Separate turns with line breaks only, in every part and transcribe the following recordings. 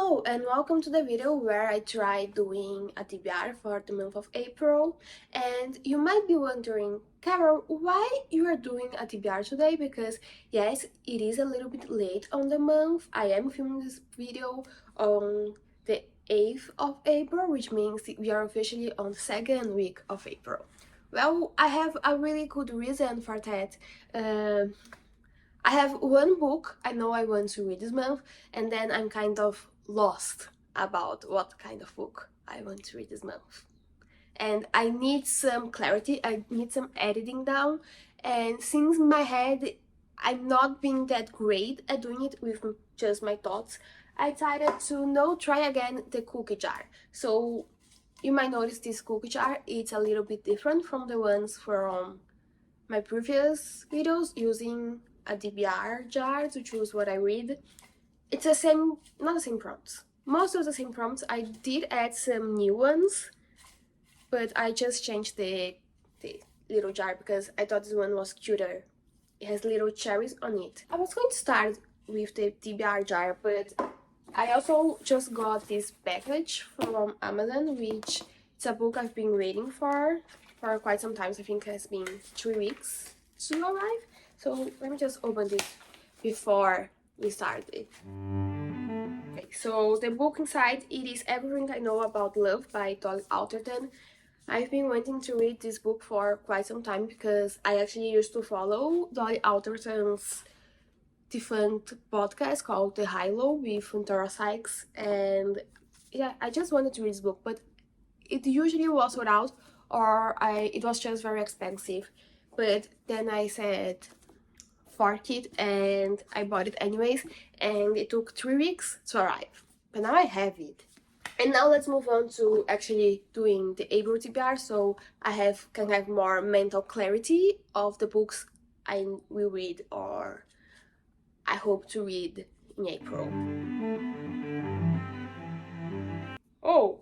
Hello and welcome to the video where I try doing a TBR for the month of April. And you might be wondering, Carol, why you are doing a TBR today? Because yes, it is a little bit late on the month. I am filming this video on the 8th of April, which means we are officially on the second week of April. Well, I have a really good reason for that. I have one book I know I want to read this month, and then I'm kind of lost about what kind of book I want to read this month. And I need some clarity, I need some editing down, and since in my head I'm not being that great at doing it with just my thoughts, I decided to try again the cookie jar. So you might notice this cookie jar, it's a little bit different from the ones from my previous videos using a DBR jar to choose what I read. It's the same, not the same prompts. Most of the same prompts. I did add some new ones, but I just changed the little jar because I thought this one was cuter. It has little cherries on it. I was going to start with the DBR jar, but I also just got this package from Amazon, which is a book I've been waiting for quite some time. I think it has been 3 weeks to arrive. So let me just open this before we start it. Okay, so the book inside, it is Everything I Know About Love by Dolly Alderton. I've been wanting to read this book for quite some time because I actually used to follow Dolly Alderton's different podcast called The High Low with Funtara Sykes, and yeah, I just wanted to read this book, but it usually was sold out or it was just very expensive. But then I said fork it and I bought it anyways, and it took 3 weeks to arrive, but now I have it. And now let's move on to actually doing the April TBR, so I can have more mental clarity of the books I will read or I hope to read in April. Oh,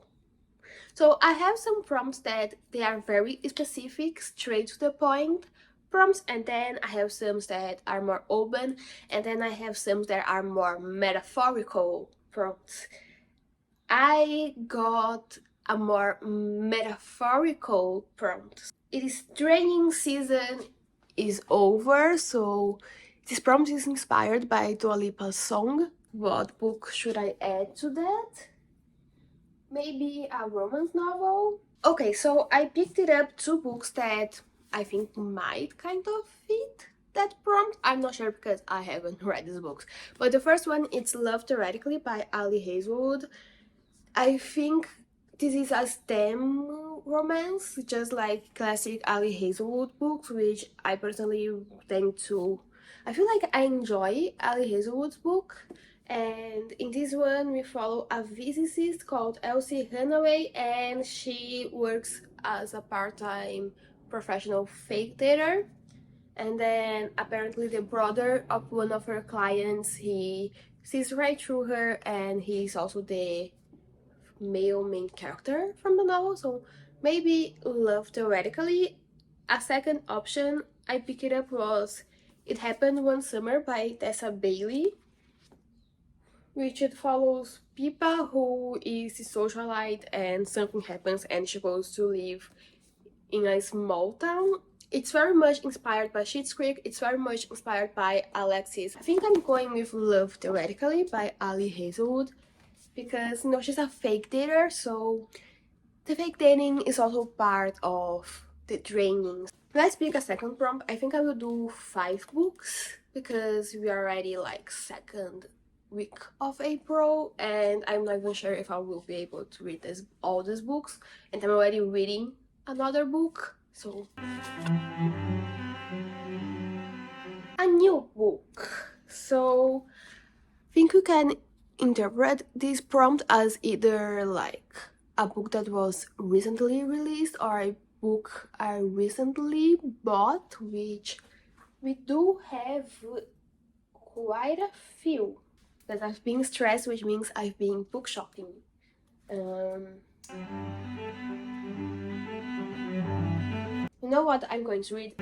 so I have some prompts that they are very specific, straight to the point prompts, and then I have some that are more open, and then I have some that are more metaphorical prompts. I got a more metaphorical prompt. It is training season is over, so this prompt is inspired by Dua Lipa's song. What book should I add to that? Maybe a romance novel? Okay, so I picked it up 2 books that I think might kind of fit that prompt. I'm not sure because I haven't read these books. But the first one, it's Love Theoretically by Ali Hazelwood. I think this is a STEM romance, just like classic Ali Hazelwood books, which I personally tend to... I feel like I enjoy Ali Hazelwood's book. And in this one, we follow a physicist called Elsie Hanaway, and she works as a part-time professional fake dater. And then apparently the brother of one of her clients, he sees right through her, and he's also the male main character from the novel, so maybe Love Theoretically. A second option I picked it up was It Happened One Summer by Tessa Bailey, which it follows Pippa, who is a socialite, and something happens and she goes to live in a small town. It's very much inspired by Schitt's Creek, it's very much inspired by Alexis. I think I'm going with Love Theoretically by Ali Hazelwood, because she's a fake dater, so the fake dating is also part of the training. Let's pick a second prompt. I think I will do 5 books because we are already like second week of April, and I'm not even sure if I will be able to read all these books, and I'm already reading another book, so a new book. So I think you can interpret this prompt as either like a book that was recently released or a book I recently bought, which we do have quite a few that I've been stressed, which means I've been book shopping. You know what I'm going to read?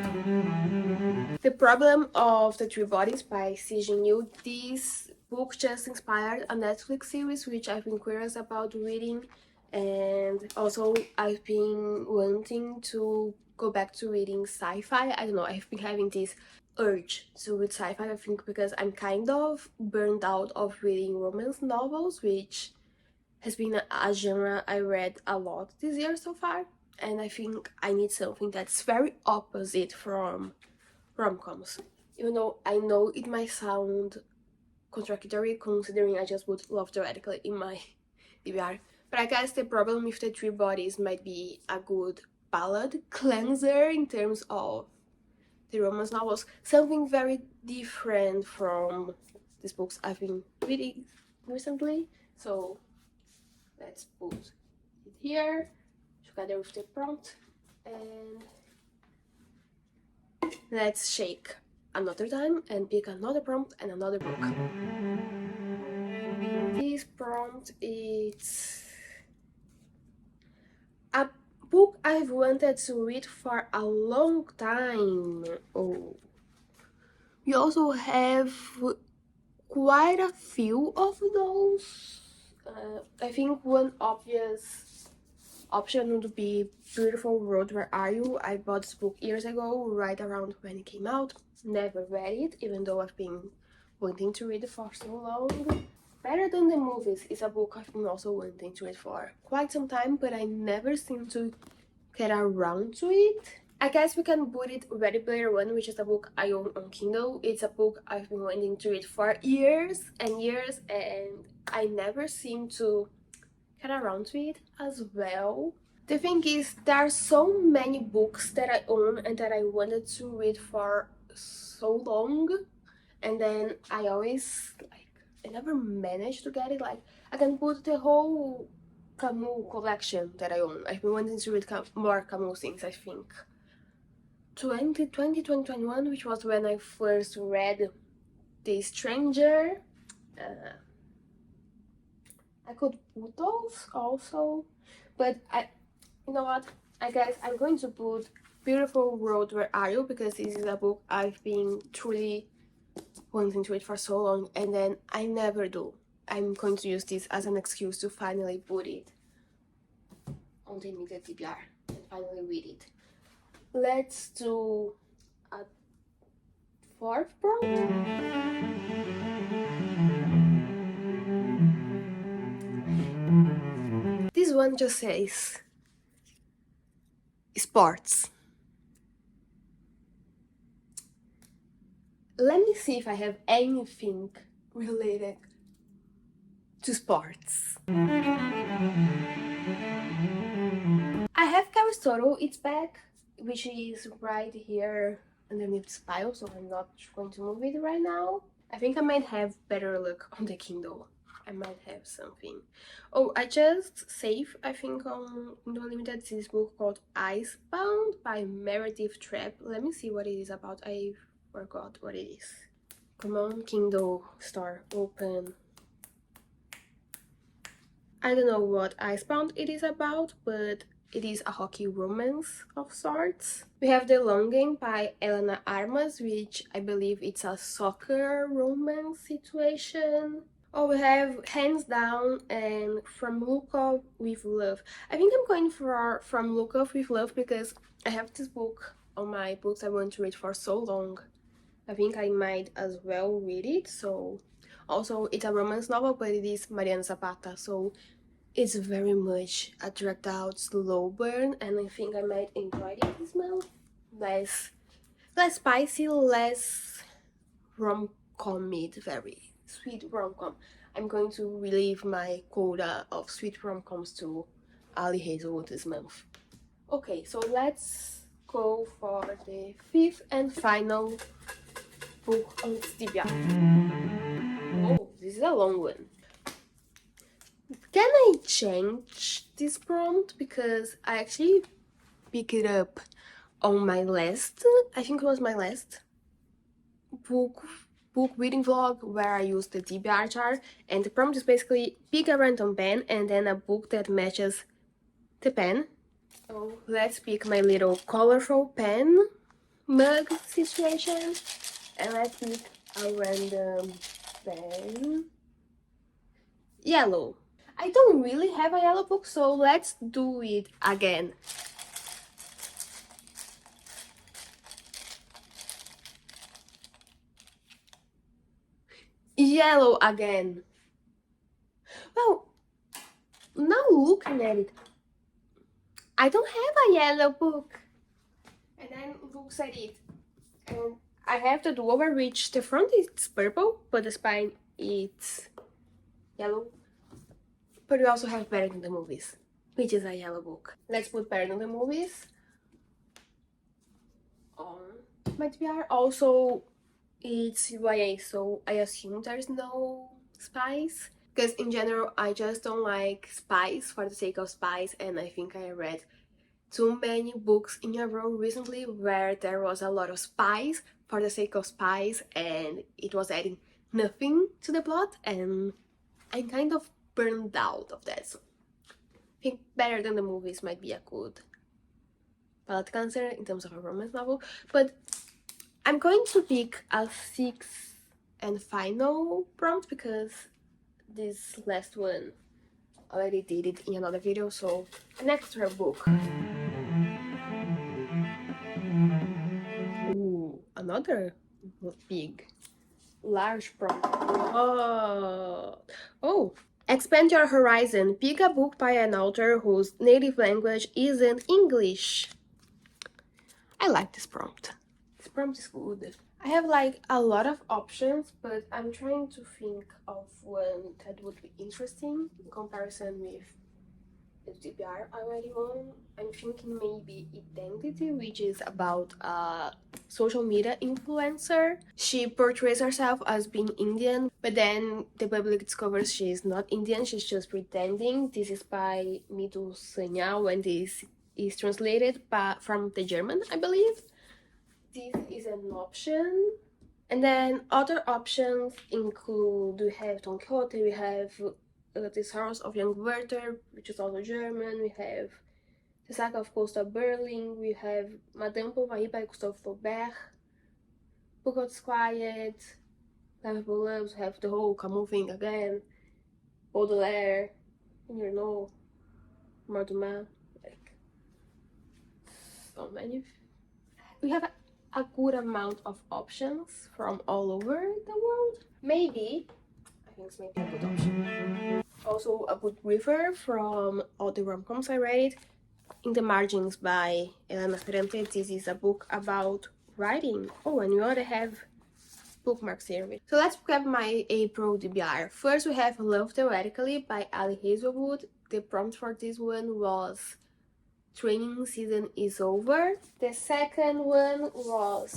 The Problem of the Three Bodies by Si Jin Yu. This book just inspired a Netflix series which I've been curious about reading, and also I've been wanting to go back to reading sci-fi. I don't know, I've been having this urge to read sci-fi, I think because I'm kind of burned out of reading romance novels, which has been a genre I read a lot this year so far, and I think I need something that's very opposite from rom-coms. Even though I know it might sound contradictory considering I just put love theoretically in my TBR, but I guess the problem with the three bodies might be a good palate cleanser in terms of the romance novels, something very different from these books I've been reading recently. So let's put it here together with the prompt, and let's shake another time and pick another prompt and another book. This prompt is a book I've wanted to read for a long time. Oh, we also have quite a few of those. I think one obvious option would be Beautiful Road, Where Are You? I bought this book years ago, right around when it came out. Never read it, even though I've been wanting to read it for so long. Better Than the Movies is a book I've been also wanting to read for quite some time, but I never seem to get around to it. I guess we can put it Ready Player One, which is a book I own on Kindle. It's a book I've been wanting to read for years and years, and I never seem to get around to it as well. The thing is, there are so many books that I own and that I wanted to read for so long, and then I always I never managed to get it. Like, I can put the whole Camus collection that I own. I've been wanting to read more Camus since I think 2020, 2021, which was when I first read The Stranger. I could put those also, but you know what? I guess I'm going to put Beautiful Road, Where Are You? Because this is a book I've been truly wanting to read for so long, and then I never do. I'm going to use this as an excuse to finally put it on the immediate TBR and finally read it. Let's do a fourth prompt. This one just says sports. Let me see if I have anything related to sports. I have Aristotle, It's Back, which is right here underneath this pile, so I'm not going to move it right now. I think I might have better luck on the Kindle. I might have something. Oh, I just saved, I think, on Kindle Unlimited, this book called Icebound by Meredith Trapp. Let me see what it is about. I forgot what it is. Come on, Kindle store, open. I don't know what Icebound it is about, but it is a hockey romance of sorts. We have The Longing by Elena Armas, which I believe it's a soccer romance situation. Oh, we have Hands Down and From Lukov with Love. I think I'm going for From Lukov with Love because I have this book on my books I want to read for so long. I think I might as well read it. So also it's a romance novel, but it is Mariana Zapata, so it's very much a dragged out slow burn, and I think I might enjoy it this month. Less spicy, less rom-com-y, very sweet rom-com. I'm going to relieve my quota of sweet rom-coms to Ali Hazelwood this month. Okay, so let's go for the fifth and final book on TBR. Oh, this is a long one. Can I change this prompt? Because I actually picked it up on my last, I think it was my last book reading vlog where I used the TBR chart, and the prompt is basically pick a random pen and then a book that matches the pen. So let's pick my little colorful pen mug situation, and let's pick a random then yellow. I don't really have a yellow book, so let's do it again. Yellow again. Well, now looking at it, I don't have a yellow book. And then looks at it, and I have the do-over, which the front is purple, but the spine is yellow. But we also have Better Than the Movies, which is a yellow book. Let's put Better Than the Movies on my TBR. Also, it's YA, so I assume there's no spies. Because in general, I just don't like spies for the sake of spies, and I think I read too many books in a row recently where there was a lot of spies for the sake of spies, and it was adding nothing to the plot, and I'm kind of burned out of that. So I think Better Than the Movies might be a good palate cleanser in terms of a romance novel, but I'm going to pick a sixth and final prompt because this last one already did it in another video, so an extra book. Ooh, another big, large prompt. Oh, expand your horizon. Pick a book by an author whose native language isn't English. I like this prompt. This prompt is good. I have like a lot of options, but I'm trying to think of one that would be interesting in comparison with the TBR I already own. I'm thinking maybe Identity, which is about a social media influencer. She portrays herself as being Indian, but then the public discovers she's not Indian, she's just pretending. This is by Mitu Sanyao, and this is translated from the German, I believe. This is an option. And then other options include, we have Don Quixote, we have The Sorrows of Young Werther, which is also German, we have The Saga of Costa Berlin, we have Madame Bovary by Gustave Flaubert, Book of Quiet, Lovable Loves, we have the whole Camus thing again, Baudelaire, you know, Marduma, like, so many. We have a good amount of options from all over the world. Maybe, I think it's maybe a good option. Also a good river from all the rom-coms I read. In the Margins by Elena Ferrante. This is a book about writing. Oh, and we already have bookmarks here. So let's grab my April TBR. First we have Love Theoretically by Ali Hazelwood. The prompt for this one was Training Season is Over. The second one was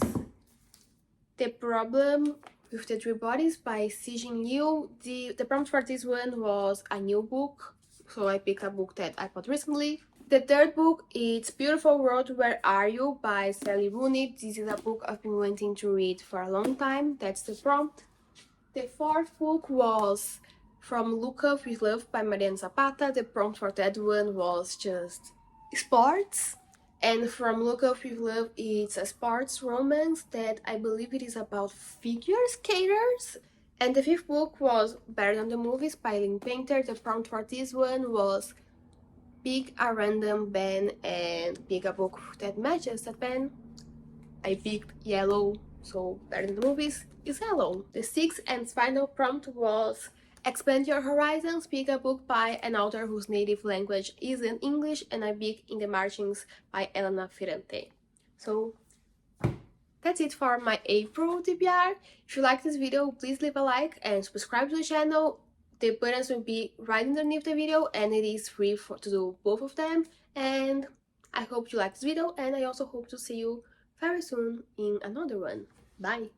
The Problem with the Three Bodies by Sijin Liu. The prompt for this one was a new book, so I picked a book that I bought recently. The third book is Beautiful World, Where Are You by Sally Rooney. This is a book I've been wanting to read for a long time. That's the prompt. The fourth book was From Look Up With Love by Mariana Zapata. The prompt for that one was just sports. And From Look Up With Love, it's a sports romance that I believe it is about figure skaters. And the fifth book was Better Than the Movies by Lynn Painter. The prompt for this one was pick a random pen and pick a book that matches that pen. I picked yellow, so Better Than the Movies is yellow. The sixth and final prompt was expand your horizons, pick a book by an author whose native language isn't English, and I picked In the Margins by Elena Ferrante. So that's it for my April TBR. If you like this video, please leave a like and subscribe to the channel. The buttons will be right underneath the video, and it is free to do both of them. And I hope you like this video, and I also hope to see you very soon in another one. Bye!